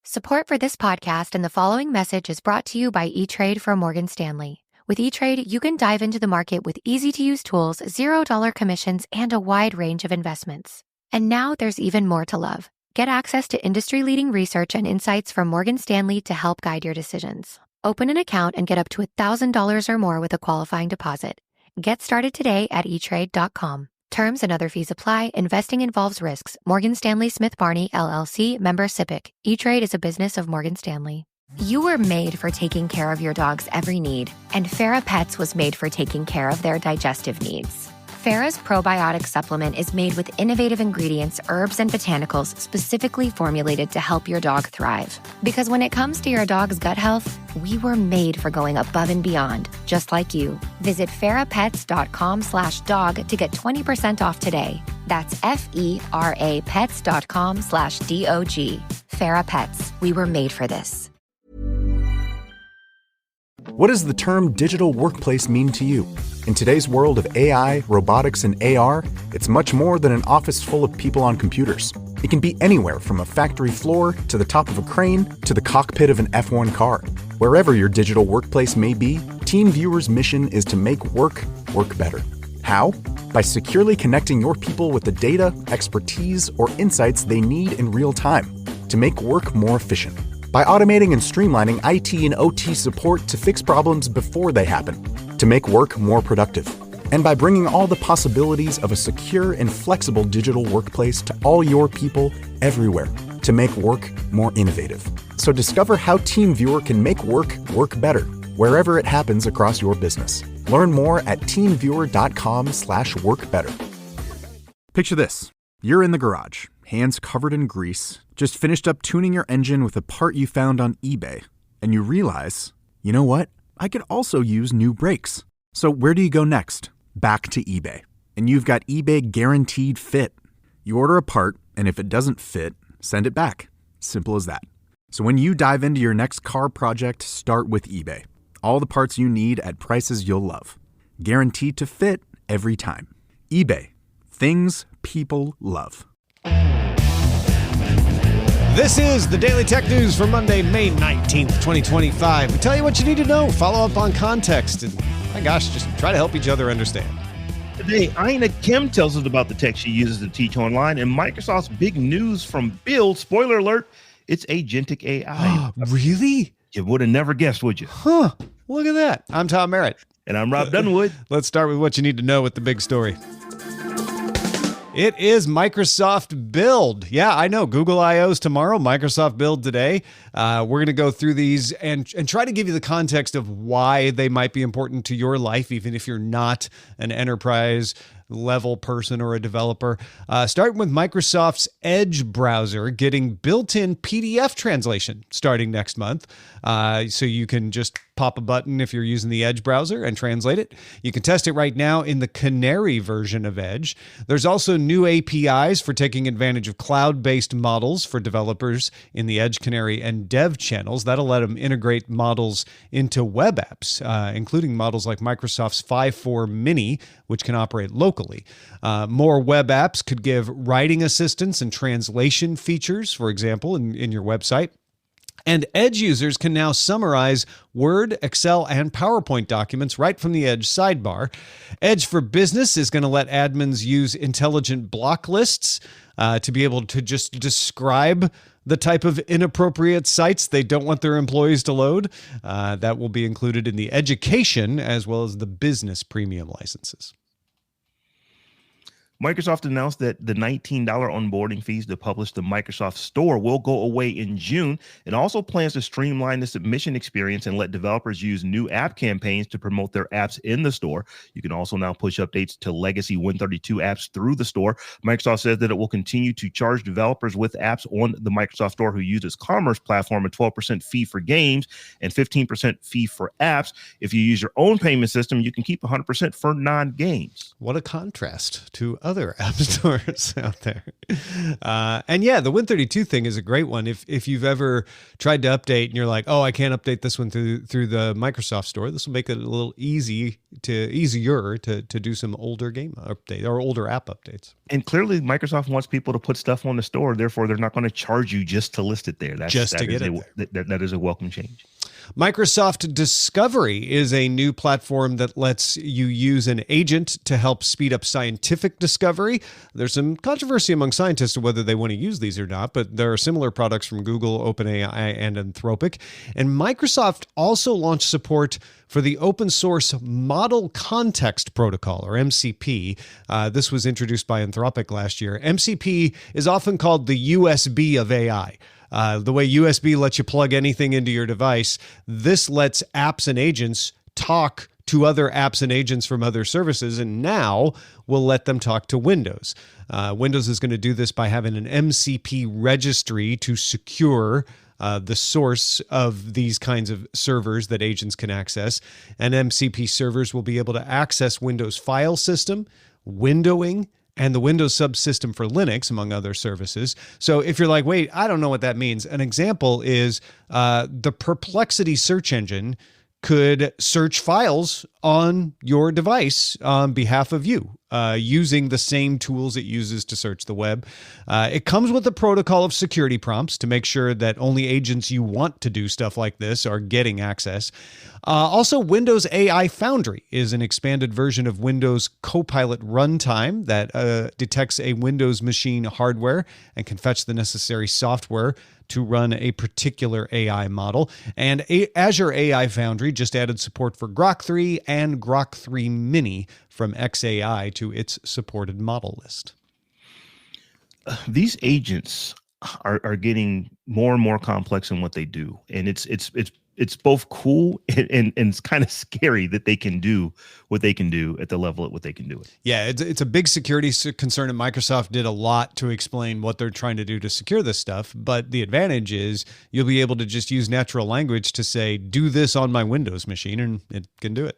Support for this podcast and the following message is brought to you by E-Trade from Morgan Stanley. With E-Trade, you can dive into the market with easy-to-use tools, $0 commissions, and a wide range of investments. And now there's even more to love. Get access to industry-leading research and insights from Morgan Stanley to help guide your decisions. Open an account and get up to $1,000 or more with a qualifying deposit. Get started today at etrade.com. Terms and other fees apply. Investing involves risks. Morgan Stanley Smith Barney, LLC, member SIPC. E-Trade is a business of Morgan Stanley. You were made for taking care of your dog's every need, and Farah Pets was made for taking care of their digestive needs. Farah's probiotic supplement is made with innovative ingredients, herbs, and botanicals specifically formulated to help your dog thrive. Because when it comes to your dog's gut health, we were made for going above and beyond, just like you. Visit farahpets.com/dog to get 20% off today. That's FERA pets.com/DOG. Farah Pets, we were made for this. What does the term digital workplace mean to you? In today's world of AI, robotics, and AR, it's much more than an office full of people on computers. It can be anywhere from a factory floor to the top of a crane to the cockpit of an F1 car. Wherever your digital workplace may be, TeamViewer's mission is to make work better. How? By securely connecting your people with the data, expertise, or insights they need in real time to make work more efficient. By automating and streamlining IT and OT support to fix problems before they happen, to make work more productive. And by bringing all the possibilities of a secure and flexible digital workplace to all your people everywhere, to make work more innovative. So discover how TeamViewer can make work better, wherever it happens across your business. Learn more at teamviewer.com/workbetter. Picture this. You're in the garage, hands covered in grease, just finished up tuning your engine with a part you found on eBay, and you realize, you know what? I could also use new brakes. So where do you go next? Back to eBay. And you've got eBay Guaranteed Fit. You order a part, and if it doesn't fit, send it back. Simple as that. So when you dive into your next car project, start with eBay. All the parts you need at prices you'll love. Guaranteed to fit every time. eBay. Things people love. This is the Daily Tech News for Monday, May 19th, 2025. We tell you what you need to know, follow up on context, and my gosh, just try to help each other understand. Today, Ina Kim tells us about the tech she uses to teach online, and Microsoft's big news from Build. Spoiler alert, it's agentic AI. Really? You would have never guessed, would you? Huh. Look at that. I'm Tom Merritt. And I'm Robb Dunewood. Let's start with what you need to know with the big story. It is Microsoft Build. Yeah, I know. Google I/O's tomorrow, Microsoft Build today. We're going to go through these and try to give you the context of why they might be important to your life, even if you're not an enterprise level person or a developer. Starting with Microsoft's Edge browser getting built-in PDF translation starting next month. So you can just pop a button if you're using the Edge browser and translate it. You can test it right now in the Canary version of Edge. There's also new APIs for taking advantage of cloud-based models for developers in the Edge, Canary, and Dev channels. That'll let them integrate models into web apps, including models like Microsoft's 5.4 Mini, which can operate locally. More web apps could give writing assistance and translation features, for example, in your website. And Edge users can now summarize Word, Excel, and PowerPoint documents right from the Edge sidebar. Edge for Business is going to let admins use intelligent block lists to be able to just describe the type of inappropriate sites they don't want their employees to load. That will be included in the education as well as the business premium licenses. Microsoft announced that the $19 onboarding fees to publish the Microsoft Store will go away in June. It also plans to streamline the submission experience and let developers use new app campaigns to promote their apps in the store. You can also now push updates to legacy Win32 apps through the store. Microsoft says that it will continue to charge developers with apps on the Microsoft Store who use its commerce platform a 12% fee for games and 15% fee for apps. If you use your own payment system, you can keep 100% for non-games. What a contrast to other app stores out there. And yeah, the Win32 thing is a great one. If you've ever tried to update and you're like, oh, I can't update this one through the Microsoft Store, this will make it a little easier to do some older game update or older app updates. And clearly, Microsoft wants people to put stuff on the store. Therefore, they're not going to charge you just to list it there. That is a welcome change. Microsoft Discovery is a new platform that lets you use an agent to help speed up scientific discovery. There's some controversy among scientists of whether they want to use these or not, but there are similar products from Google, OpenAI, and Anthropic. And Microsoft also launched support for the open source Model Context Protocol, or MCP. This was introduced by Anthropic last year. MCP is often called the USB of AI. The way USB lets you plug anything into your device, this lets apps and agents talk to other apps and agents from other services, and now we'll let them talk to Windows. Windows is going to do this by having an MCP registry to secure the source of these kinds of servers that agents can access. And MCP servers will be able to access Windows file system, windowing, and the Windows subsystem for Linux, among other services. So if you're like, wait, I don't know what that means, an example is the Perplexity search engine could search files on your device on behalf of you using the same tools it uses to search the web. It comes with a protocol of security prompts to make sure that only agents you want to do stuff like this are getting access. Also, Windows AI Foundry is an expanded version of Windows Copilot Runtime that detects a Windows machine hardware and can fetch the necessary software to run a particular AI model. And Azure AI Foundry just added support for Grok 3 and Grok 3 Mini from XAI to its supported model list. These agents are getting more and more complex in what they do, and it's both cool and it's kind of scary that they can do what they can do at the level at what they can do it. Yeah, it's a big security concern, and Microsoft did a lot to explain what they're trying to do to secure this stuff. But the advantage is you'll be able to just use natural language to say, do this on my Windows machine, and it can do it.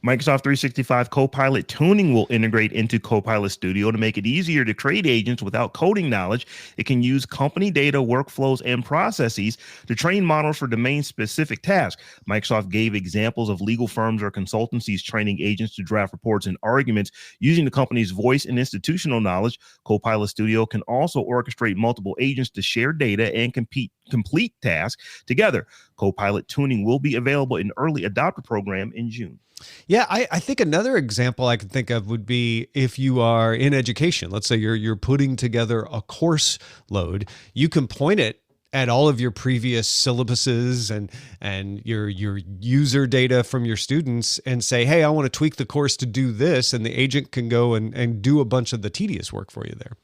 Microsoft 365 Copilot tuning will integrate into Copilot Studio to make it easier to create agents without coding knowledge. It can use company data, workflows, and processes to train models for domain-specific tasks. Microsoft gave examples of legal firms or consultancies training agents to draft reports and arguments using the company's voice and institutional knowledge. Copilot Studio can also orchestrate multiple agents to share data and complete tasks together. Copilot tuning will be available in early adopter program in June. Yeah, I think another example I can think of would be if you are in education. Let's say you're putting together a course load. You can point it at all of your previous syllabuses and your user data from your students and say, hey, I want to tweak the course to do this. And the agent can go and do a bunch of the tedious work for you there.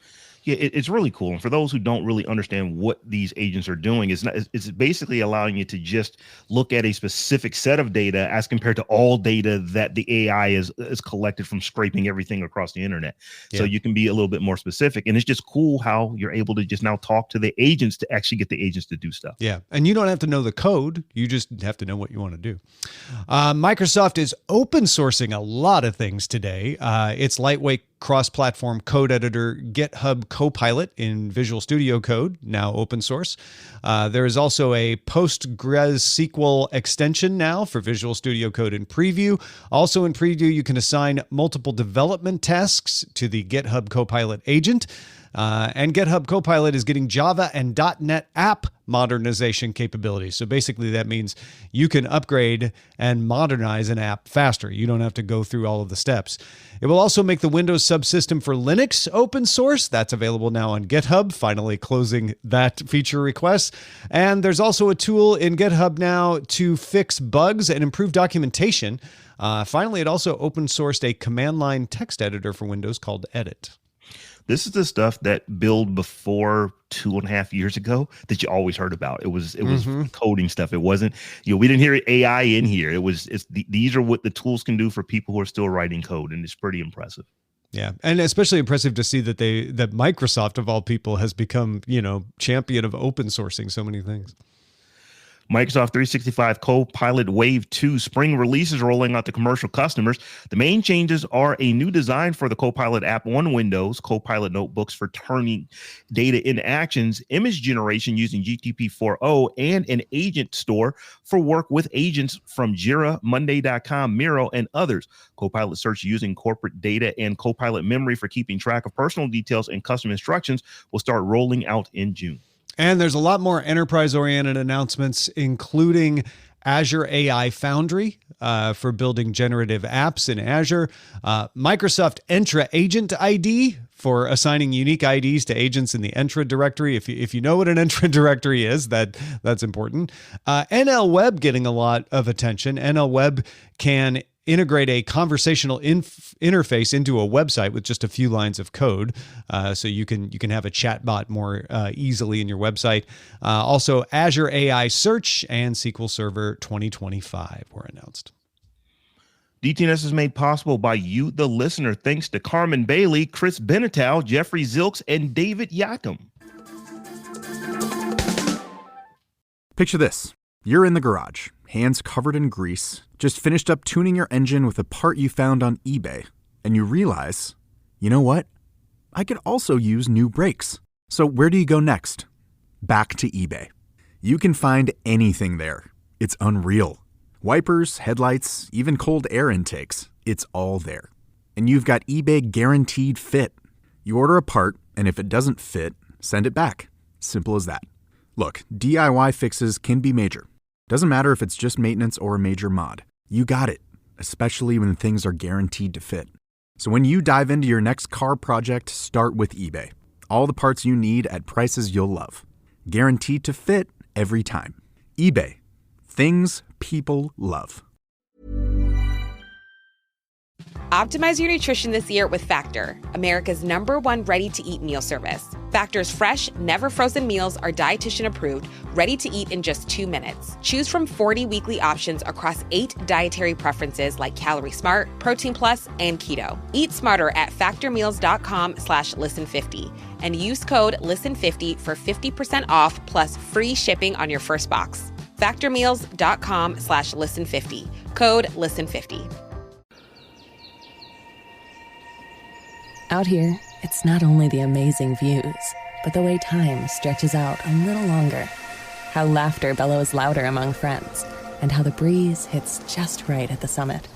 Yeah, it's really cool. And for those who don't really understand what these agents are doing, it's basically allowing you to just look at a specific set of data as compared to all data that the AI is collected from scraping everything across the internet. Yeah. So you can be a little bit more specific. And it's just cool how you're able to just now talk to the agents to actually get the agents to do stuff. Yeah. And you don't have to know the code. You just have to know what you want to do. Microsoft is open sourcing a lot of things today. It's lightweight cross-platform code editor GitHub Copilot in Visual Studio Code, now open source. There is also a PostgreSQL extension now for Visual Studio Code in preview. Also in preview, you can assign multiple development tasks to the GitHub Copilot agent. And GitHub Copilot is getting Java and .NET app modernization capabilities. So basically that means you can upgrade and modernize an app faster. You don't have to go through all of the steps. It will also make the Windows subsystem for Linux open source. That's available now on GitHub, finally closing that feature request. And there's also a tool in GitHub now to fix bugs and improve documentation. Finally, it also open sourced a command line text editor for Windows called Edit. This is the stuff that built before 2.5 years ago that you always heard about. It was coding stuff. It wasn't, we didn't hear AI in here. These are what the tools can do for people who are still writing code, and it's pretty impressive. Yeah, and especially impressive to see that Microsoft of all people has become, champion of open sourcing so many things. Microsoft 365 Copilot Wave 2 spring release is rolling out to commercial customers. The main changes are a new design for the Copilot app on Windows, Copilot notebooks for turning data into actions, image generation using GTP 4.0, and an agent store for work with agents from Jira, Monday.com, Miro, and others. Copilot search using corporate data and Copilot memory for keeping track of personal details and custom instructions will start rolling out in June. And there's a lot more enterprise-oriented announcements, including Azure AI Foundry for building generative apps in Azure, Microsoft Entra Agent ID for assigning unique IDs to agents in the Entra directory. If you know what an Entra directory is, that's important. NL Web getting a lot of attention. NL Web can integrate a conversational interface into a website with just a few lines of code, so you can have a chatbot more easily in your website. Also, Azure AI Search and SQL Server 2025 were announced. DTNS is made possible by you, the listener, thanks to Carmen Bailey, Chris Benetal, Jeffrey Zilks, and David Yakum. Picture this. You're in the garage, hands covered in grease, just finished up tuning your engine with a part you found on eBay, and you realize, you know what? I could also use new brakes. So where do you go next? Back to eBay. You can find anything there. It's unreal. Wipers, headlights, even cold air intakes. It's all there. And you've got eBay Guaranteed Fit. You order a part, and if it doesn't fit, send it back. Simple as that. Look, DIY fixes can be major. Doesn't matter if it's just maintenance or a major mod. You got it, especially when things are guaranteed to fit. So when you dive into your next car project, start with eBay. All the parts you need at prices you'll love. Guaranteed to fit every time. eBay. Things people love. Optimize your nutrition this year with Factor, America's #1 ready-to-eat meal service. Factor's fresh, never frozen meals are dietitian approved, ready to eat in just 2 minutes. Choose from 40 weekly options across 8 dietary preferences like Calorie Smart, Protein Plus, and Keto. Eat smarter at factormeals.com/listen50 and use code listen50 for 50% off plus free shipping on your first box. Factormeals.com/listen50. Code listen50. Out here, it's not only the amazing views, but the way time stretches out a little longer. How laughter bellows louder among friends, and how the breeze hits just right at the summit.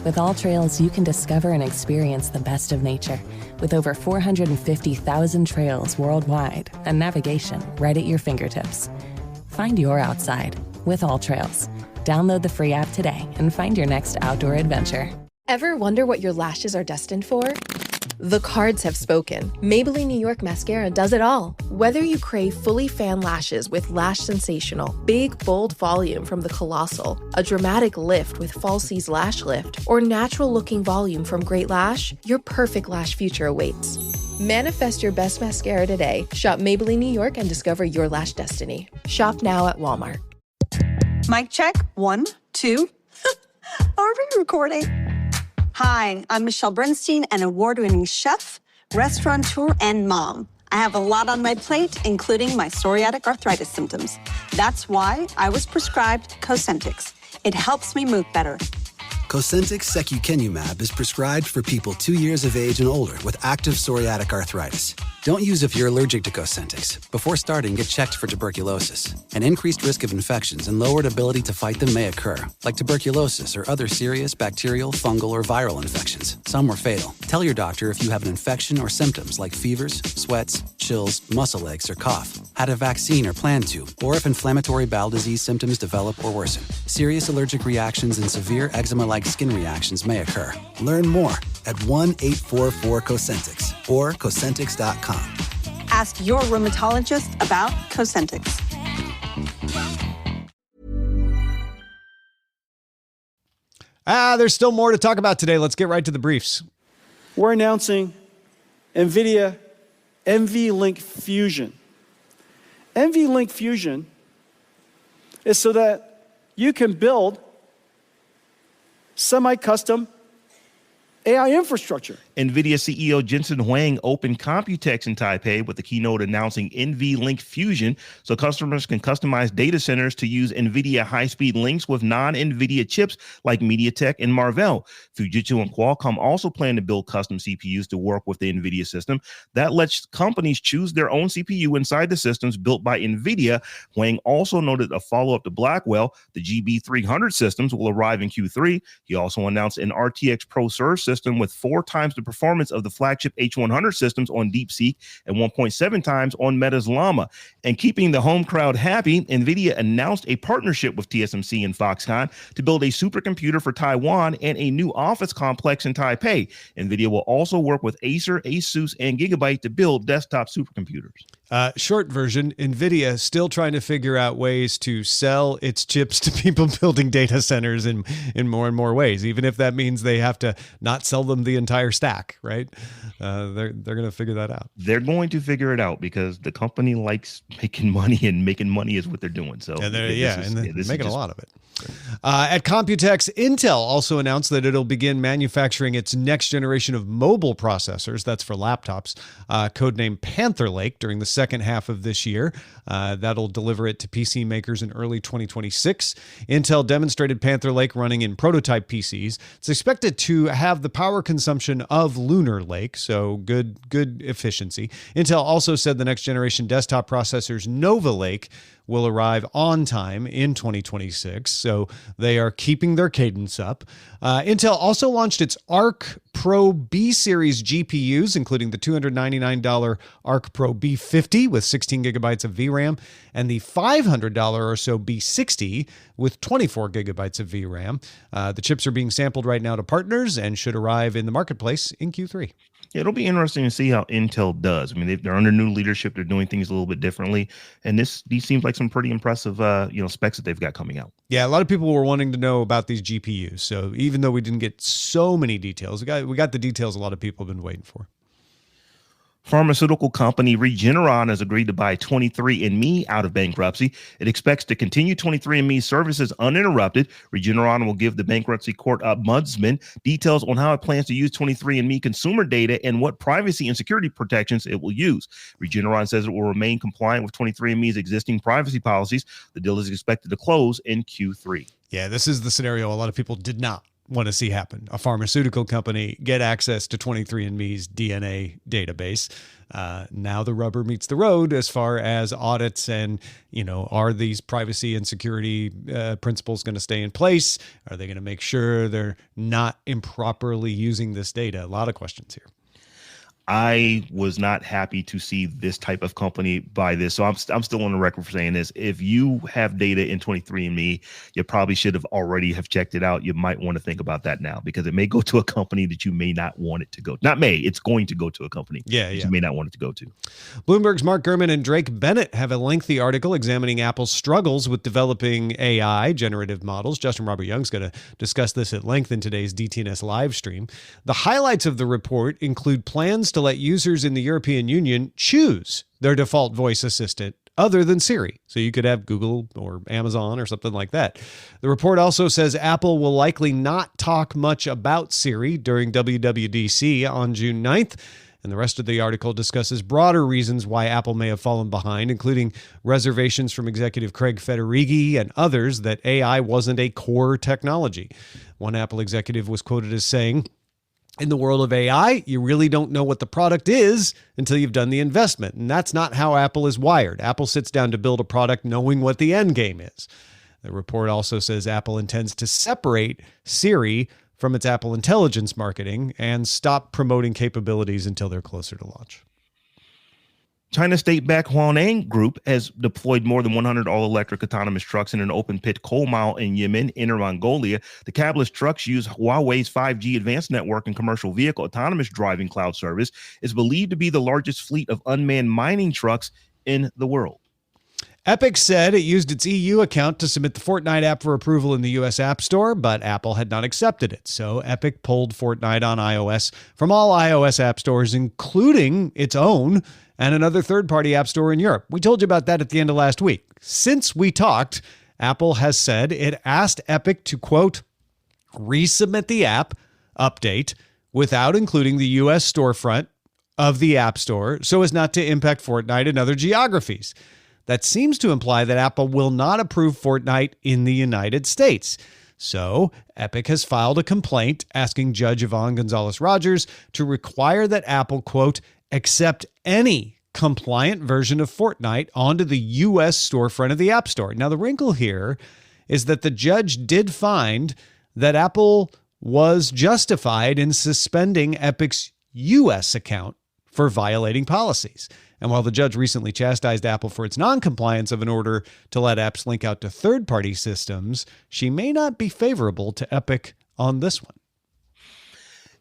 With All Trails, you can discover and experience the best of nature, with over 450,000 trails worldwide and navigation right at your fingertips. Find your outside with All Trails. Download the free app today and find your next outdoor adventure. Ever wonder what your lashes are destined for? The cards have spoken. Maybelline New York Mascara does it all. Whether you crave fully fan lashes with Lash Sensational, big, bold volume from the Colossal, a dramatic lift with Falsies Lash Lift, or natural-looking volume from Great Lash, your perfect lash future awaits. Manifest your best mascara today. Shop Maybelline New York and discover your lash destiny. Shop now at Walmart. Mic check. 1, 2. Are we recording? Hi, I'm Michelle Bernstein, an award-winning chef, restaurateur, and mom. I have a lot on my plate, including my psoriatic arthritis symptoms. That's why I was prescribed Cosentyx. It helps me move better. Cosentyx secukinumab is prescribed for people 2 years of age and older with active psoriatic arthritis. Don't use if you're allergic to Cosentyx. Before starting, get checked for tuberculosis. An increased risk of infections and lowered ability to fight them may occur, like tuberculosis or other serious bacterial, fungal, or viral infections. Some were fatal. Tell your doctor if you have an infection or symptoms like fevers, sweats, chills, muscle aches, or cough, had a vaccine or plan to, or if inflammatory bowel disease symptoms develop or worsen. Serious allergic reactions and severe eczema-like skin reactions may occur. Learn more at 1-844-COSENTYX or Cosentyx.com. Ask your rheumatologist about Cosentyx. There's still more to talk about today. Let's get right to the briefs. We're announcing NVIDIA NVLink Fusion. NVLink Fusion is so that you can build semi-custom AI infrastructure. Nvidia CEO Jensen Huang opened Computex in Taipei with the keynote announcing NVLink Fusion so customers can customize data centers to use Nvidia high-speed links with non-Nvidia chips like MediaTek and Marvell. Fujitsu and Qualcomm also plan to build custom CPUs to work with the Nvidia system. That lets companies choose their own CPU inside the systems built by Nvidia. Huang also noted a follow-up to Blackwell, the GB300 systems will arrive in Q3. He also announced an RTX Pro Surge system with 4 times the performance of the flagship H100 systems on DeepSeek and 1.7 times on Meta's Llama. And keeping the home crowd happy, NVIDIA announced a partnership with TSMC and Foxconn to build a supercomputer for Taiwan and a new office complex in Taipei. NVIDIA will also work with Acer, Asus, and Gigabyte to build desktop supercomputers. Short version, NVIDIA still trying to figure out ways to sell its chips to people building data centers in more and more ways, even if that means they have to not sell them the entire stack, right? They're going to figure that out. They're going to figure it out because the company likes making money, and making money is what they're doing. So they're making a lot of it. At Computex, Intel also announced that it'll begin manufacturing its next generation of mobile processors, that's for laptops, codenamed Panther Lake, during the second half of this year. That'll deliver it to PC makers in early 2026. Intel demonstrated Panther Lake running in prototype PCs. It's expected to have the power consumption of Lunar Lake, so good efficiency. Intel also said the next generation desktop processors, Nova Lake, will arrive on time in 2026, so they are keeping their cadence up. Intel also launched its Arc Pro B series GPUs, including the $299 Arc Pro B50 with 16 gigabytes of VRAM and the $500 or so B60 with 24 gigabytes of VRAM. The chips are being sampled right now to partners and should arrive in the marketplace in Q3. It'll be interesting to see how Intel does. I mean, they're under new leadership. They're doing things a little bit differently. And these seems like some pretty impressive, specs that they've got coming out. Yeah, a lot of people were wanting to know about these GPUs. So even though we didn't get so many details, we got the details a lot of people have been waiting for. Pharmaceutical company Regeneron has agreed to buy 23andMe out of bankruptcy. It expects to continue 23andMe's services uninterrupted. Regeneron will give the bankruptcy court ombudsman details on how it plans to use 23andMe consumer data and what privacy and security protections it will use. Regeneron says it will remain compliant with 23andMe's existing privacy policies. The deal is expected to close in Q3. Yeah, this is the scenario a lot of people did not want to see happen. A pharmaceutical company get access to 23andMe's DNA database. Now the rubber meets the road as far as audits and, are these privacy and security principles going to stay in place? Are they going to make sure they're not improperly using this data? A lot of questions here. I was not happy to see this type of company buy this. So I'm still on the record for saying this. If you have data in 23andMe, you probably should have already have checked it out. You might want to think about that now because it may go to a company that you may not want it to go. Not may, it's going to go to a company you may not want it to go to. Bloomberg's Mark Gurman and Drake Bennett have a lengthy article examining Apple's struggles with developing AI generative models. Justin Robert Young's going to discuss this at length in today's DTNS live stream. The highlights of the report include plans to let users in the European Union choose their default voice assistant other than Siri. So you could have Google or Amazon or something like that. The report also says Apple will likely not talk much about Siri during WWDC on June 9th. And the rest of the article discusses broader reasons why Apple may have fallen behind, including reservations from executive Craig Federighi and others that AI wasn't a core technology. One Apple executive was quoted as saying, "In the world of AI, you really don't know what the product is until you've done the investment. And that's not how Apple is wired. Apple sits down to build a product knowing what the end game is." The report also says Apple intends to separate Siri from its Apple Intelligence marketing and stop promoting capabilities until they're closer to launch. China state-backed Huaneng Group has deployed more than 100 all-electric autonomous trucks in an open-pit coal mine in Yemen, Inner Mongolia. The cabless trucks use Huawei's 5G advanced network and commercial vehicle autonomous driving cloud service. It's believed to be the largest fleet of unmanned mining trucks in the world. Epic said it used its EU account to submit the Fortnite app for approval in the US App Store, but Apple had not accepted it. So Epic pulled Fortnite on iOS from all iOS app stores, including its own and another third-party app store in Europe. We told you about that at the end of last week. Since we talked, Apple has said it asked Epic to, quote, resubmit the app update without including the U.S. storefront of the App Store so as not to impact Fortnite and other geographies. That seems to imply that Apple will not approve Fortnite in the United States. So, Epic has filed a complaint asking Judge Yvonne Gonzalez-Rogers to require that Apple, quote, accept any compliant version of Fortnite onto the U.S. storefront of the App Store. Now, the wrinkle here is that the judge did find that Apple was justified in suspending Epic's U.S. account for violating policies. And while the judge recently chastised Apple for its non-compliance of an order to let apps link out to third-party systems, she may not be favorable to Epic on this one.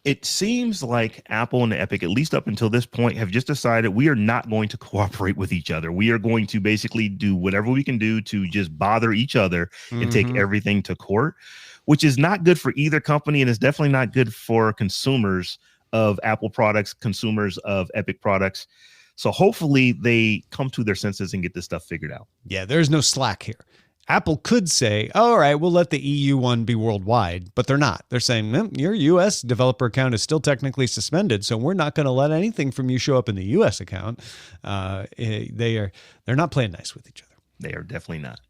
It seems like Apple and Epic, at least up until this point, have just decided we are not going to cooperate with each other. We are going to basically do whatever we can do to just bother each other and take everything to court, which is not good for either company. And it's definitely not good for consumers of Apple products, consumers of Epic products. So hopefully they come to their senses and get this stuff figured out. Yeah, there's no slack here. Apple could say, all right, we'll let the EU one be worldwide, but they're not. They're saying your US developer account is still technically suspended, so we're not going to let anything from you show up in the US account. They're not playing nice with each other. They are definitely not.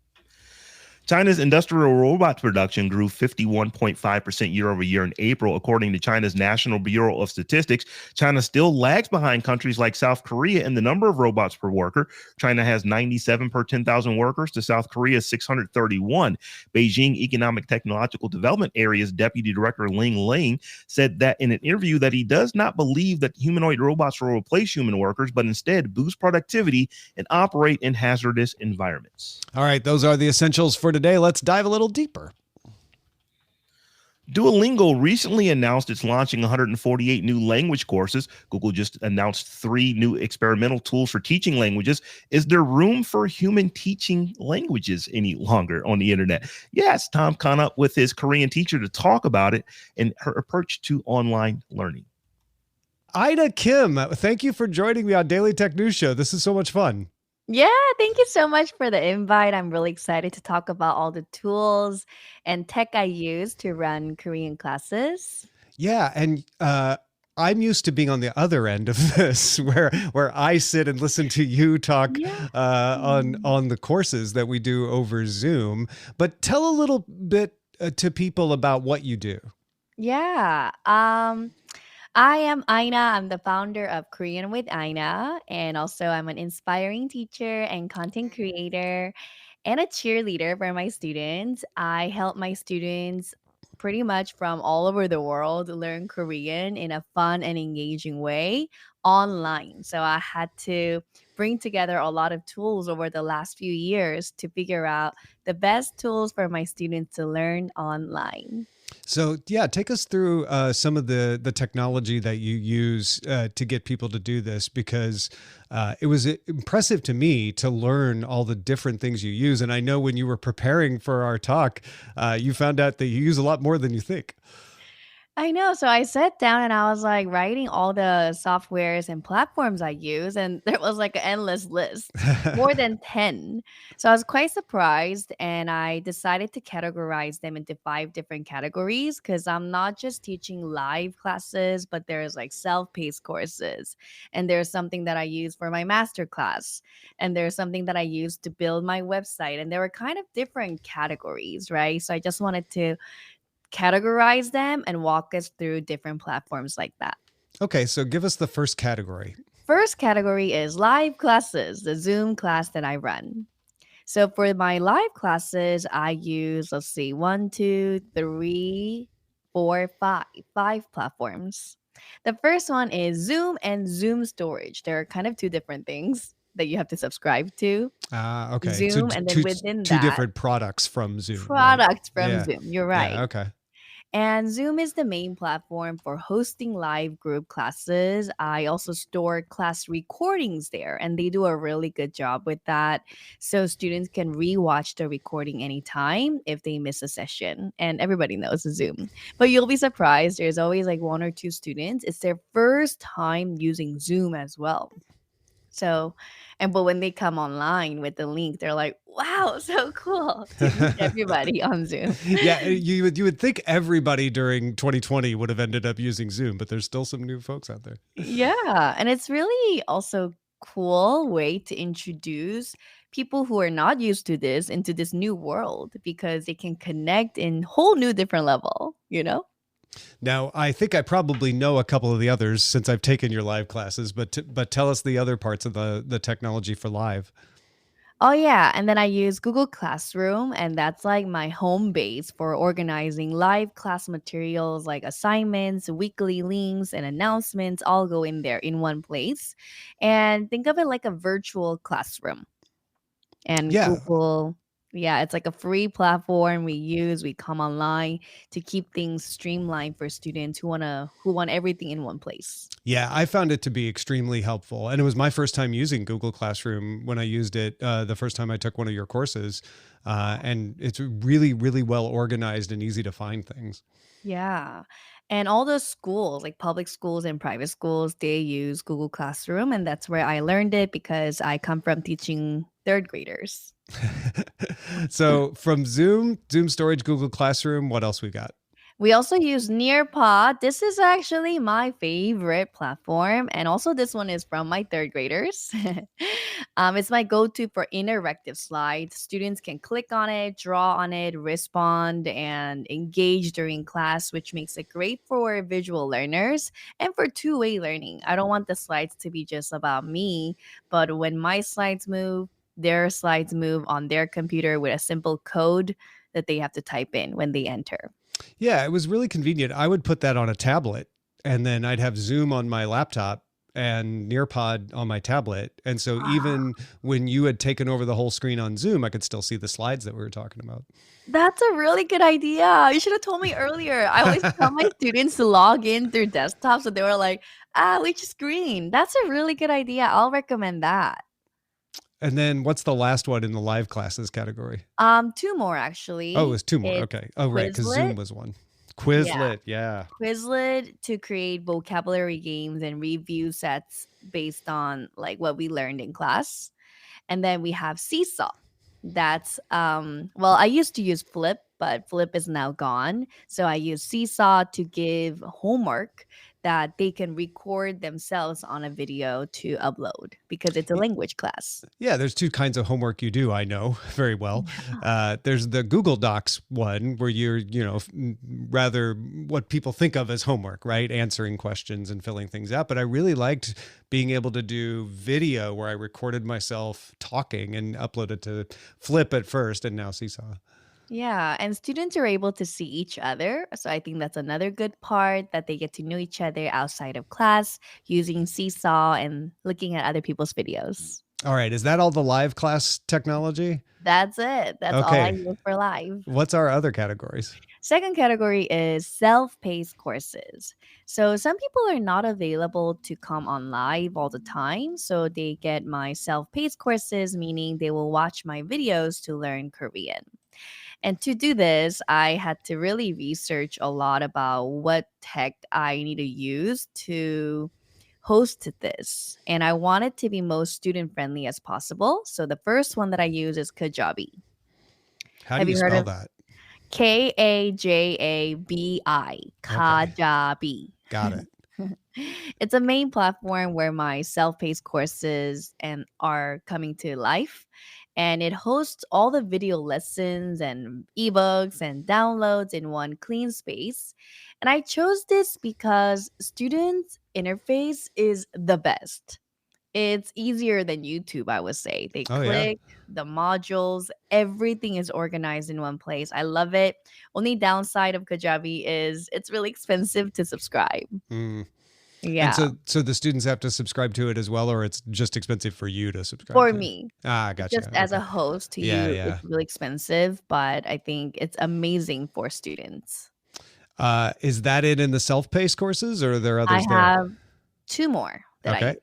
China's industrial robot production grew 51.5% year over year in April, according to China's National Bureau of Statistics. China still lags behind countries like South Korea in the number of robots per worker. China has 97 per 10,000 workers to South Korea's 631. Beijing Economic Technological Development Area's Deputy Director Ling Ling said that in an interview that he does not believe that humanoid robots will replace human workers, but instead boost productivity and operate in hazardous environments. All right, those are the essentials for today. Let's dive a little deeper. Duolingo recently announced it's launching 148 new language courses. Google just announced 3 new experimental tools for teaching languages. Is there room for human teaching languages any longer on the internet? Yes, Tom caught up with his Korean teacher to talk about it and her approach to online learning. Ida Kim, thank you for joining me on Daily Tech News Show. This is so much fun. Yeah, thank you so much for the invite. I'm really excited to talk about all the tools and tech I use to run Korean classes. Yeah, and I'm used to being on the other end of this, where I sit and listen to you talk on the courses that we do over Zoom. But tell a little bit to people about what you do. Yeah. I am Aina. I'm the founder of Korean with Aina. And also, I'm an inspiring teacher and content creator and a cheerleader for my students. I help my students pretty much from all over the world learn Korean in a fun and engaging way online. So I had to bring together a lot of tools over the last few years to figure out the best tools for my students to learn online. So yeah, take us through some of the technology that you use to get people to do this, because it was impressive to me to learn all the different things you use. And I know when you were preparing for our talk, you found out that you use a lot more than you think. I know. So I sat down and I was like writing all the softwares and platforms I use, and there was like an endless list, more than 10. So I was quite surprised, and I decided to categorize them into 5 different categories because I'm not just teaching live classes, but there's like self-paced courses, and there's something that I use for my master class, and there's something that I use to build my website, and there were kind of different categories, right? So I just wanted to categorize them and walk us through different platforms like that. Okay, so give us the first category. First category is live classes, the Zoom class that I run. So for my live classes, I use, let's see, 1, 2, 3, 4, 5 platforms. The first one is Zoom and Zoom Storage. There are kind of 2 different things that you have to subscribe to. Okay. Zoom, and then within two that, different products from Zoom. products from Yeah. Zoom. You're right. Yeah, okay. And Zoom is the main platform for hosting live group classes. I also store class recordings there, and they do a really good job with that. So students can rewatch the recording anytime if they miss a session. And everybody knows Zoom. But you'll be surprised. There's always like 1 or 2 students. It's their first time using Zoom as well. So, but when they come online with the link, they're like, "Wow, so cool to meet everybody on Zoom." Yeah, you would think everybody during 2020 would have ended up using Zoom, but there's still some new folks out there. Yeah, and it's really also cool way to introduce people who are not used to this into this new world because they can connect in whole new different level, you know? Now, I think I probably know a couple of the others since I've taken your live classes, but tell us the other parts of the technology for live. Oh yeah, and then I use Google Classroom, and that's like my home base for organizing live class materials like assignments, weekly links, and announcements all go in there in one place. And think of it like a virtual classroom. And Yeah. Google, yeah, it's like a free platform we use. We come online to keep things streamlined for students who want everything in one place. Yeah, I found it to be extremely helpful. And it was my first time using Google Classroom when I used it the first time I took one of your courses. And it's really, really well organized and easy to find things. Yeah. And all the schools, like public schools and private schools, they use Google Classroom. And that's where I learned it because I come from teaching third graders. So from Zoom storage, Google Classroom, what else we got? We also use Nearpod. This is actually my favorite platform. And also, this one is from my third graders. It's my go to for interactive slides. Students can click on it, draw on it, respond, and engage during class, which makes it great for visual learners and for two-way learning. I don't want the slides to be just about me, but when my slides move, their slides move on their computer with a simple code that they have to type in when they enter. Yeah, it was really convenient. I would put that on a tablet and then I'd have Zoom on my laptop and Nearpod on my tablet. And so even when you had taken over the whole screen on Zoom, I could still see the slides that we were talking about. That's a really good idea. You should have told me earlier. I always tell my students to log in through desktop. So they were like, which screen? That's a really good idea. I'll recommend that. And then what's the last one in the live classes category? Two more actually. Oh, it was two more. It's Okay. Oh, right. Because Zoom was one. Quizlet. Yeah. Quizlet to create vocabulary games and review sets based on like what we learned in class. And then we have Seesaw. That's well, I used to use Flip, but Flip is now gone. So I use Seesaw to give homework that they can record themselves on a video to upload because it's a language class. Yeah, there's two kinds of homework you do, I know very well. There's the Google Docs one where you're, rather what people think of as homework, right? Answering questions and filling things out. But I really liked being able to do video where I recorded myself talking and uploaded to Flip at first and now Seesaw. Yeah, and students are able to see each other. So I think that's another good part that they get to know each other outside of class using Seesaw and looking at other people's videos. All right. Is that all the live class technology? That's it. That's all I use for live. What's our other categories? Second category is self-paced courses. So some people are not available to come on live all the time. So they get my self-paced courses, meaning they will watch my videos to learn Korean. And to do this, I had to really research a lot about what tech I need to use to host this. And I want it to be most student friendly as possible. So the first one that I use is Kajabi. How do you spell that? Kajabi. Kajabi. Got it. It's a main platform where my self-paced courses are coming to life. And it hosts all the video lessons and ebooks and downloads in one clean space. And I chose this because students' interface is the best. It's easier than YouTube, I would say. They click the modules, everything is organized in one place. I love it. Only downside of Kajabi is it's really expensive to subscribe. Yeah. And so the students have to subscribe to it as well, or it's just expensive for you to subscribe for to me. Gotcha. Just as a host to you, it's really expensive, but I think it's amazing for students. Is that it in the self-paced courses, or are there others I have two more that I use.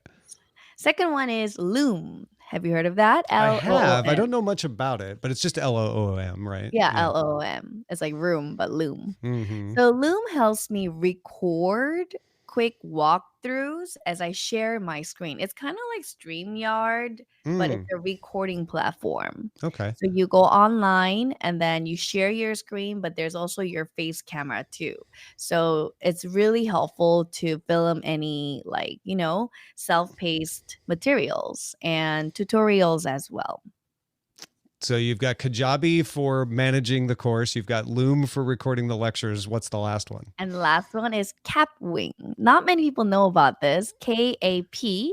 Second one is Loom. Have you heard of that? I have. I don't know much about it, but it's just LOOM, right? Yeah, LOOM. It's like room, but Loom. Mm-hmm. So Loom helps me record quick walkthroughs as I share my screen. It's kind of like StreamYard, but it's Mm, a recording platform. okay. So you go online and then you share your screen, but there's also your face camera too. So it's really helpful to film any, like, self-paced materials and tutorials as well. So you've got Kajabi for managing the course. You've got Loom for recording the lectures. What's the last one? And the last one is Capwing. Not many people know about this. Ah, Kapwing.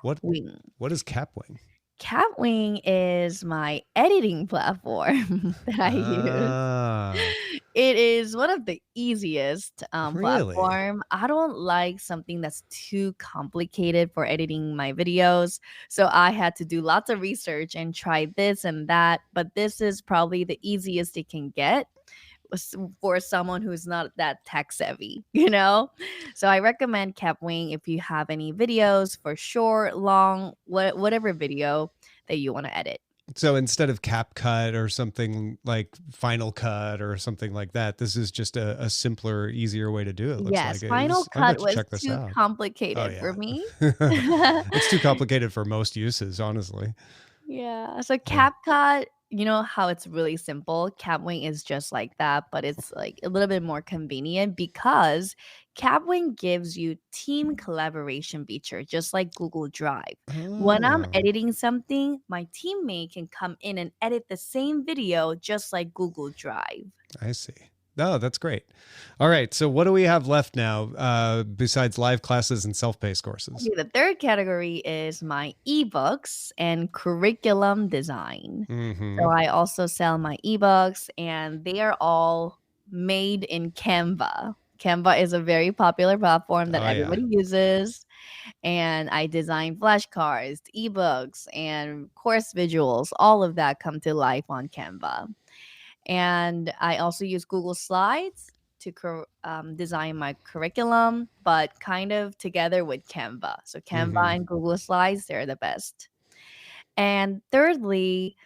what Capwing. what is Capwing? Catwing is my editing platform that I use. Ah, It is one of the easiest really? platform. I don't like something that's too complicated for editing my videos. So I had to do lots of research and try this and that. But this is probably the easiest it can get for someone who's not that tech savvy. So I recommend Capwing if you have any videos for short, long, whatever video that you want to edit. So instead of CapCut or something like Final Cut or something like that, this is just a simpler, easier way to do it. Looks like Yes, it Final is. I'm going Cut to was check this too out. Oh complicated for yeah, me. it's too complicated for most uses, honestly. Yeah. So Yeah. CapCut, you know how it's really simple. Capwing is just like that, but it's like a little bit more convenient because Capwing gives you team collaboration feature, just like Google Drive. When I'm Oh, editing something, my teammate can come in and edit the same video just like Google Drive. I see. Oh, that's great. All right. So what do we have left now besides live classes and self-paced courses? Okay, the third category is my ebooks and curriculum design. Mm-hmm. So I also sell my ebooks and they are all made in Canva. Canva is a very popular platform that Oh yeah. everybody uses. And I design flashcards, ebooks, and course visuals. All of that come to life on Canva. And I also use Google Slides to design my curriculum, but kind of together with Canva. So Mm-hmm. Canva and Google Slides, they're the best. And thirdly,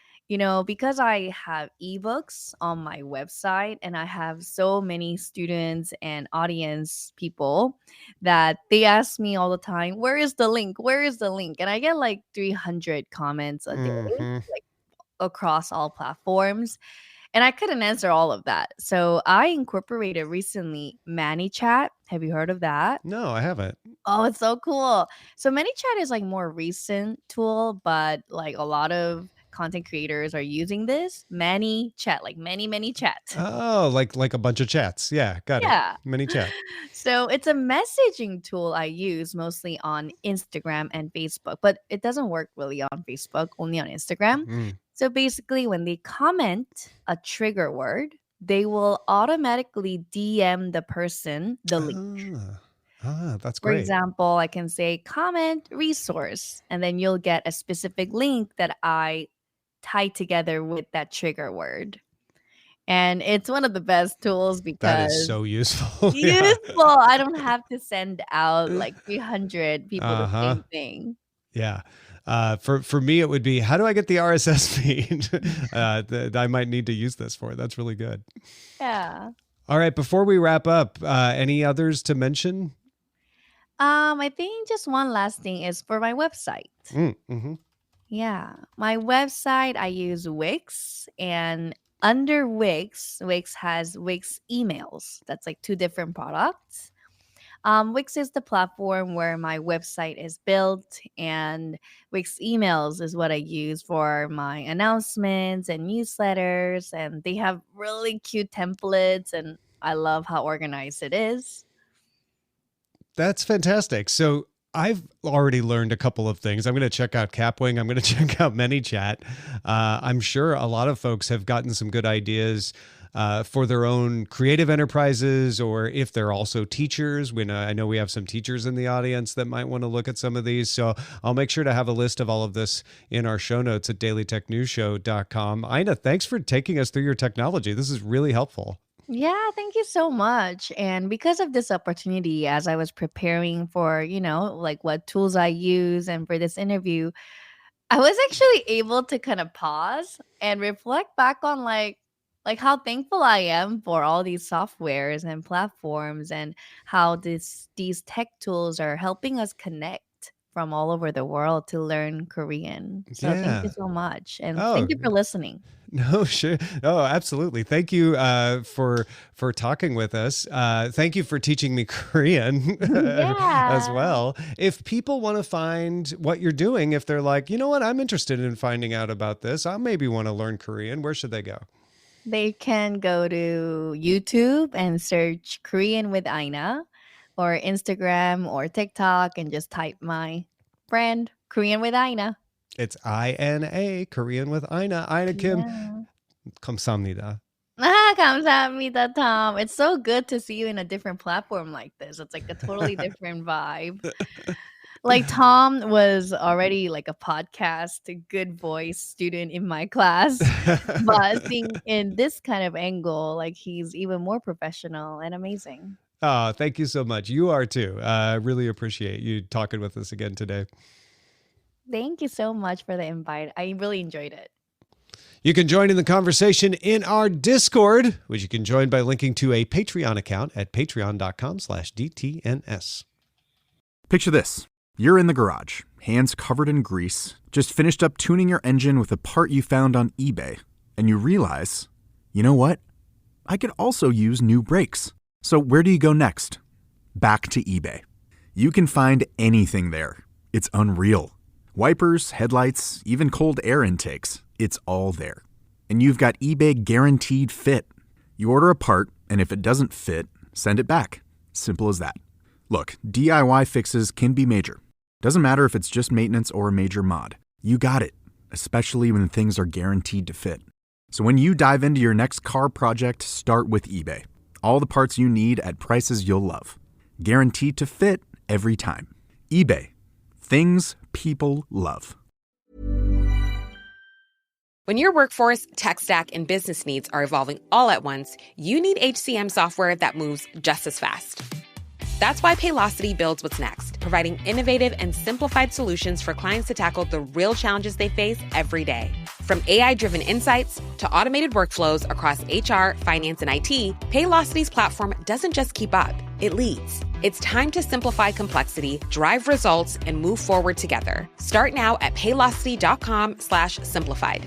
because I have ebooks on my website and I have so many students and audience people that they ask me all the time, where is the link? Where is the link? And I get like 300 comments a day, Mm-hmm. like across all platforms. And I couldn't answer all of that. So I incorporated recently ManyChat. Have you heard of that? No, I haven't. Oh, it's so cool. So ManyChat is like more recent tool, but like a lot of content creators are using this ManyChat, like many chat. Oh, like a bunch of chats. Yeah, got it. Yeah. Mini chat. So it's a messaging tool I use mostly on Instagram and Facebook, but it doesn't work really on Facebook, only on Instagram. Mm. So basically, when they comment a trigger word, they will automatically DM the person the link. That's For great. example, I can say comment resource, and then you'll get a specific link that I tie together with that trigger word. And it's one of the best tools That is because so useful. Yeah. useful. I don't have to send out like 300 people the Uh-huh. same thing. Yeah. For me, it would be, how do I get the RSS feed? I might need to use this for. That's really good. Yeah. All right. Before we wrap up, any others to mention? I think just one last thing is for my website. Mm-hmm. Yeah. My website, I use Wix, and under Wix has Wix emails. That's like two different products. Wix is the platform where my website is built, and Wix emails is what I use for my announcements and newsletters. And they have really cute templates, and I love how organized it is. That's fantastic. So I've already learned a couple of things. I'm going to check out Capwing. I'm going to check out ManyChat. I'm sure a lot of folks have gotten some good ideas for their own creative enterprises, or if they're also teachers. I know we have some teachers in the audience that might want to look at some of these. So I'll make sure to have a list of all of this in our show notes at dailytechnewsshow.com. Ina, thanks for taking us through your technology. This is really helpful. Yeah, thank you so much. And because of this opportunity, as I was preparing for, like what tools I use and for this interview, I was actually able to kind of pause and reflect back on like like how thankful I am for all these softwares and platforms and how these tech tools are helping us connect from all over the world to learn Korean. So thank you Yeah. so much. And Oh, thank you for listening. no, sure. Oh, absolutely. Thank you for talking with us. Thank you for teaching me Korean as Yeah. well. If people want to find what you're doing, if they're like, you know what, I'm interested in finding out about this, I maybe want to learn Korean, where should they go? They can go to YouTube and search Korean with Aina, or Instagram or TikTok and just type my friend Korean with Aina. It's INA, Korean with Ina. Ina Kim, Yeah. 감사합니다. 감사합니다, Tom. It's so good to see you in a different platform like this. It's like a totally different vibe. Like Tom was already like a podcast, a good voice student in my class, but seeing in this kind of angle, like he's even more professional and amazing. Oh, thank you so much. You are too. I really appreciate you talking with us again today. Thank you so much for the invite. I really enjoyed it. You can join in the conversation in our Discord, which you can join by linking to a Patreon account at patreon.com/DTNS. Picture this. You're in the garage, hands covered in grease, just finished up tuning your engine with a part you found on eBay, and you realize, you know what? I could also use new brakes. So where do you go next? Back to eBay. You can find anything there. It's unreal. Wipers, headlights, even cold air intakes. It's all there. And you've got eBay Guaranteed Fit. You order a part, and if it doesn't fit, send it back. Simple as that. Look, DIY fixes can be major. Doesn't matter if it's just maintenance or a major mod. You got it, especially when things are guaranteed to fit. So when you dive into your next car project, start with eBay. All the parts you need at prices you'll love. Guaranteed to fit every time. eBay. Things people love. When your workforce, tech stack, and business needs are evolving all at once, you need HCM software that moves just as fast. That's why Paylocity builds what's next, providing innovative and simplified solutions for clients to tackle the real challenges they face every day. From AI-driven insights to automated workflows across HR, finance, and IT, Paylocity's platform doesn't just keep up, it leads. It's time to simplify complexity, drive results, and move forward together. Start now at paylocity.com/simplified.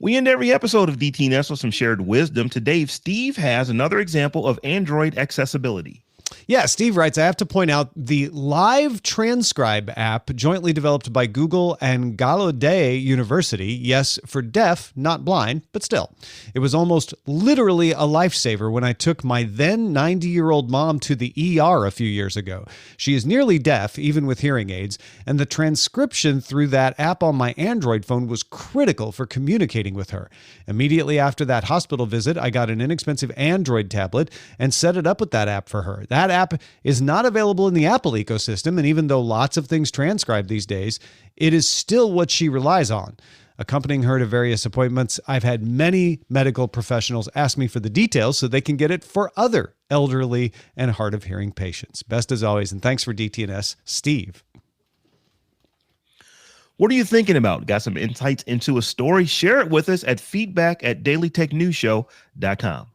We end every episode of DTNS with some shared wisdom. Today, Steve has another example of Android accessibility. Yeah, Steve writes, I have to point out the Live Transcribe app jointly developed by Google and Gallaudet University. Yes, for deaf, not blind, but still. It was almost literally a lifesaver when I took my then 90-year-old mom to the ER a few years ago. She is nearly deaf, even with hearing aids, and the transcription through that app on my Android phone was critical for communicating with her. Immediately after that hospital visit, I got an inexpensive Android tablet and set it up with that app for her. That app is not available in the Apple ecosystem, and even though lots of things transcribe these days, it is still what she relies on. Accompanying her to various appointments, I've had many medical professionals ask me for the details so they can get it for other elderly and hard of hearing patients. Best as always, and thanks for DTNS, Steve. What are you thinking about? Got some insights into a story? Share it with us at feedback@dailytechnewsshow.com.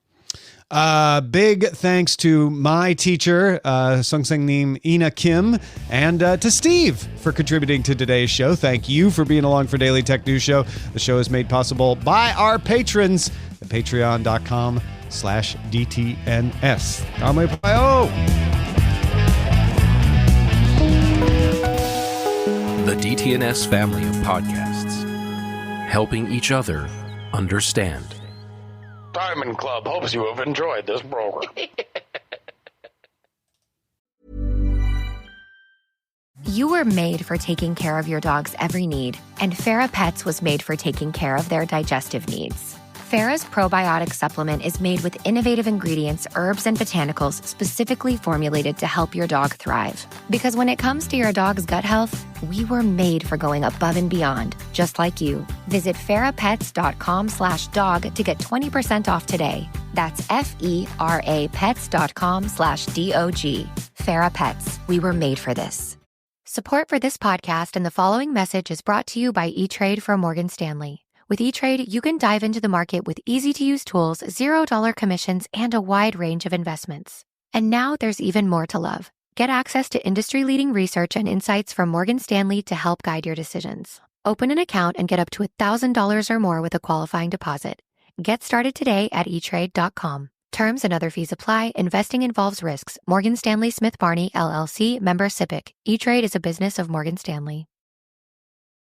Big thanks to my teacher, Sungsangnim Ina Kim, and to Steve for contributing to today's show. Thank you for being along for Daily Tech News Show. The show is made possible by our patrons at patreon.com/DTNS. The DTNS family of podcasts, helping each other understand. Diamond Club hopes you have enjoyed this program. You were made for taking care of your dog's every need, and Farah Pets was made for taking care of their digestive needs. Farah's probiotic supplement is made with innovative ingredients, herbs, and botanicals specifically formulated to help your dog thrive. Because when it comes to your dog's gut health, we were made for going above and beyond, just like you. Visit farahpets.com/dog to get 20% off today. That's FERA pets.com/DOG. Farah Pets, we were made for this. Support for this podcast and the following message is brought to you by E-Trade from Morgan Stanley. With E-Trade, you can dive into the market with easy-to-use tools, $0 commissions, and a wide range of investments. And now there's even more to love. Get access to industry-leading research and insights from Morgan Stanley to help guide your decisions. Open an account and get up to $1,000 or more with a qualifying deposit. Get started today at etrade.com. Terms and other fees apply. Investing involves risks. Morgan Stanley Smith Barney, LLC, member SIPC. E-Trade is a business of Morgan Stanley.